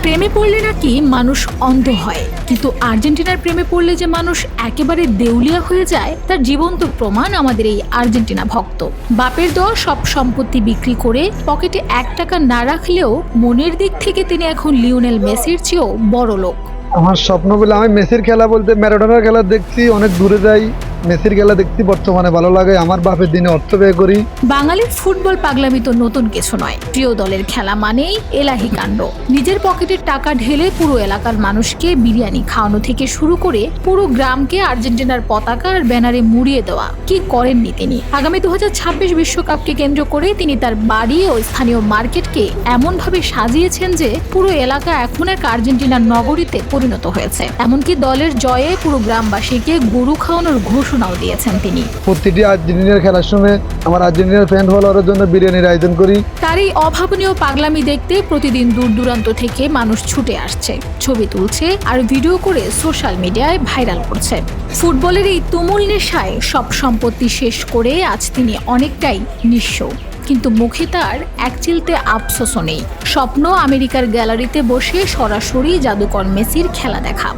প্রেমে পড়লে নাকি মানুষ অন্ধ হয়, কিন্তু আর্জেন্টিনার প্রেমে পড়লে যে মানুষ একেবারে দেউলিয়া হয়ে যায় তার জীবন্ত প্রমাণ আমাদের এই আর্জেন্টিনা ভক্ত। বাপের দেওয়া সব সম্পত্তি বিক্রি করে পকেটে 1 টাকা না রাখলেও মনের দিক থেকে তিনি এখন লিওনেল মেসির চেয়েও বড় লোক। আমার স্বপ্ন বলে আমি মেসির খেলা বলতে ম্যারাডোনার খেলা দেখছি, অনেক দূরে যাই, মেসির খেলা দেখছি বর্তমানে ভালো লাগে। আমার বাপের দিনে অর্থ ব্যয় করি। বাঙালির ফুটবল পাগলামি তো নতুন কিছু নয়, প্রিয় দলের খেলা মানেই এলাহি কাণ্ড। নিজের পকেটের টাকা ঢেলে পুরো এলাকার মানুষকে বিরিয়ানি খাওয়ানো থেকে শুরু করে পুরো গ্রামকে আর্জেন্টিনার পতাকা আর ব্যানারে মুড়িয়ে দেওয়া কি করেননি তিনি। আগামী 2026 বিশ্বকাপকে কেন্দ্র করে তিনি তার বাড়ি ও স্থানীয় মার্কেটকে এমনভাবে সাজিয়েছেন যে পুরো এলাকা এখন এক আর্জেন্টিনার নগরীতে পরিণত হয়েছে। এমনকি দলের জয়ে পুরো গ্রামবাসীকে গরু খাওয়ানোর ঘোষণাও দিয়েছেন তিনি। প্রতিটি আর্জেন্টিনার খেলার সময় আমার আর্জেন্টিনার ফ্যান ফলোয়ারের জন্য বিরিয়ানির আয়োজন করি। তার এই অভাবনীয় পাগলামি দেখতে প্রতিদিন দূর দূরান্ত থেকে মানুষ ছুটে আসছে, ছবি তুলছে আর ভিডিও করে সোশ্যাল মিডিয়ায় ভাইরাল করছে। ফুটবলের এই তুমুল নেশায় সব সম্পত্তি শেষ করে আজ তিনি অনেকটাই নিঃস্ব, কিন্তু মুখে তার এক চিলতে আফসোসও নেই। স্বপ্ন আমেরিকার গ্যালারিতে বসে সরাসরি জাদুকর মেসির খেলা দেখা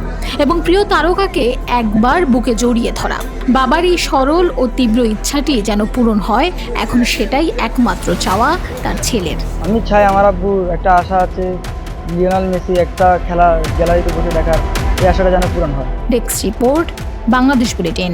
এবং প্রিয় তারকাকে একবার বুকে জড়িয়ে ধরা। বাবার এই সরল ও তীব্র ইচ্ছাটি যেন পূরণ হয়, এখন সেটাই একমাত্র চাওয়া তার ছেলের। আমি চাই আমার আব্বুর একটা আশা আছে, লিওনেল মেসি একটা খেলা গ্যালারিতে বসে দেখার, এই আশাটা যেন পূরণ হয়। Desk report, Bangladesh bulletin.